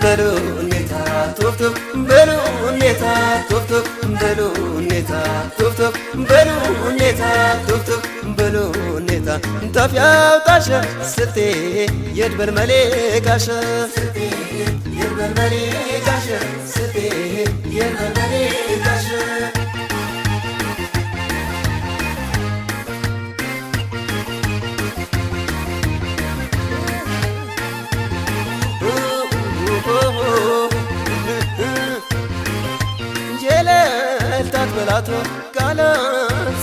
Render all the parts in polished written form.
በሉኔታ ቶፍቶፍ በሉኔታ ቶፍቶፍ በሉኔታ ቶፍቶፍ በሉኔታ ቶፍቶፍ በሉኔታ ታፊያው ጣሸ ስልቴ የድበር መሌ ጋሸ ስልቴ የድበር መሌ ጋሸ ስልቴ የድበር መሌ ጋሸ ጀለልታት በላቶ ቃለ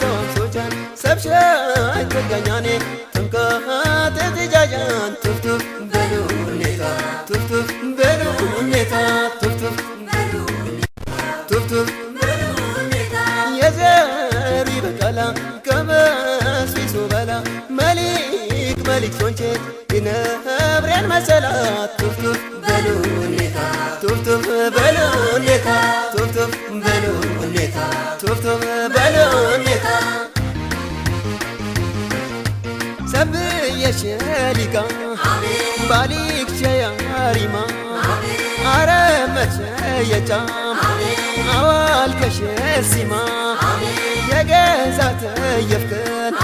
ሰውን ሶጃን ሰብሸኝ ተገኛኔ ተንከት ትጃጃን ቱፍቱፍ በሉኔታ ቱፍቱፍ በሉኔታ ቱፍቱፍ ቱፍቱፍ የዘሪ በቀላ ከመስፊሱ በላ መሊክ መሊክ ሶንቼ ይነብሬን መሰላት ቱፍቱፍ በሉኔታ ቱፍቱፍ በሉኔታ ቱፍቱፍ በሉኔታ ቱፍቱፍ በሉኔታ ሰብየሽ ሊቃ ባሊክ ሸያሪማ አረመች የጫም አዋልከሽ ሲማ የገዛት የፍቅል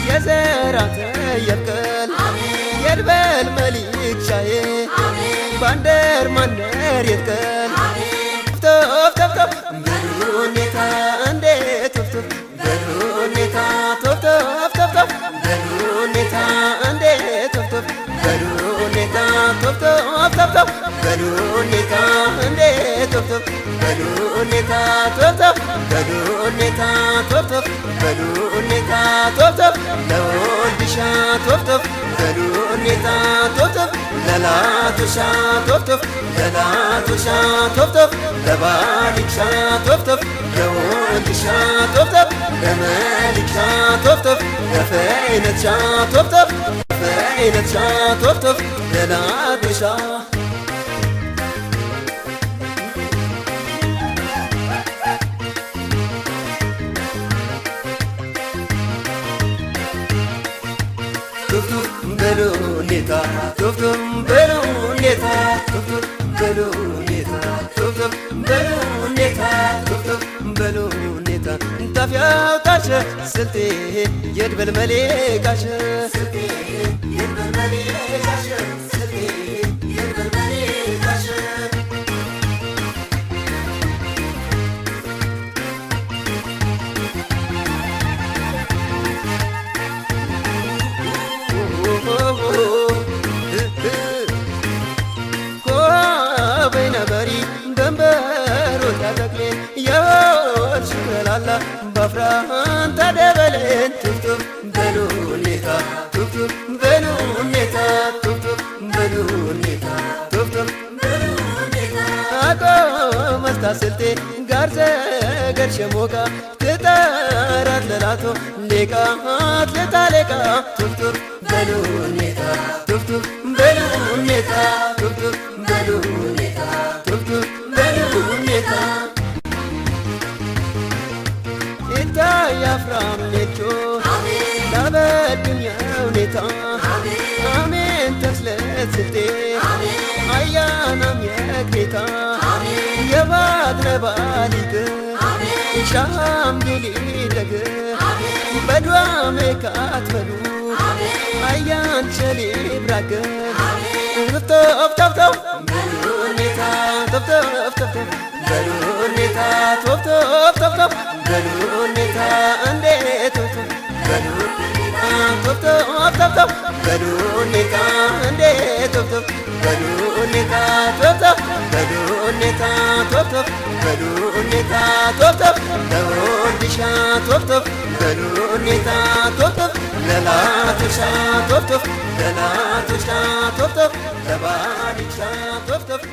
የዘራት የፍቅል የድበል መሊክ ሻዬ ባንደር ማንደር የትቀል ቶፍ ቶፍ ቶፍ በሉኔታ እንዴት ቶፍ ቶፍ በሉኔታ ቶፍ ቶፍ ቶፍ ቶፍ በሉኔታ እንዴት ቶፍ ቶፍ በሉኔታ ቶፍ ቶፍ ቶፍ ቶፍ በሉኔታ እንዴት ቶፍ ቶፍ በሉኔታ ቶፍ ቶፍ በሉኔታ ቶፍ ቶፍ በሉኔታ ቶፍ ቶፍ ለወልድሻ ቶፍ ቶፍ በሉኔታ ቶፍ ቶፍ ለላቱሻ ቶፍ ቶፍ ለላቱሻ ቶፍ ቶፍ ለባሊክሻ ቶፍ ቶፍ ለወልድሻ ቶፍ ቶፍ ለመሊክሻ ቶፍ ቶፍ ለፈይነትሻ ቶፍ ቶፍ ለፈይነትሻ ቶፍ ቶፍ ለላቱሻ ቱፍቱፍ በሉኔታ ቱፍቱፍ በሉኔታ ቱፍቱፍ በሉኔታ ቱፍቱፍ በሉኔታ ቱፍቱፍ በሉኔታ ታፊያው ጣሸ ስልቴ የድበል መሌ ጋሸ ስልቴ የድበል መሌ ጋሸ ስልቴ የድበል መሌ ጋሸ ሽከላላ ባፍራን ተደበለን ቱፍቱፍ በሉኔታ ቱፍቱፍ በሉኔታ ቱፍቱፍ በሉኔታ ቱፍቱፍ በሉኔታ አቆ መስታ ስልቴ ጋር ዘገር ሸሞቃ ትጠራት ለላቶ ሌቃት ለታሌቃ ቱፍቱፍ በሉኔታ ቱፍቱፍ በሉኔታ ቱፍቱፍ በሉኔታ ቱፍቱፍ በሉኔታ ያፍራም ኔቾ ላበድኛ ሁኔታ አሜን ተስለት ስልቴ አያናም የጌታ የባድረ ባሊቅ ሻም ጌሊ ደግ በድዋሜ ካትበሉ አያን ሸሌ ብራገ ቶፍ ቶፍ ቶፍ በሉኔታ ቶፍ ቶፍ ቶፍ በሉኔታ ቶፍ ቶፍ ቶፍ ቶፍ በሉኔታ እንዴት ቶፍ በሉኔታ ቶፍ ቶፍ ቶፍ ቶፍ በሉኔታ እንዴት ቶፍ ቶፍ በሉኔታ ቶፍ ቶፍ በሉኔታ ቶፍ ቶፍ በሉኔታ ቶፍ ቶፍ ለወልድሻ ቶፍ ቶፍ በሉኔታ ቶፍ ቶፍ ለላቱሻ ቶፍ ቶፍ ለላቱሻ ቶፍ ቶፍ ለባሊክሻ ቶፍ ቶፍ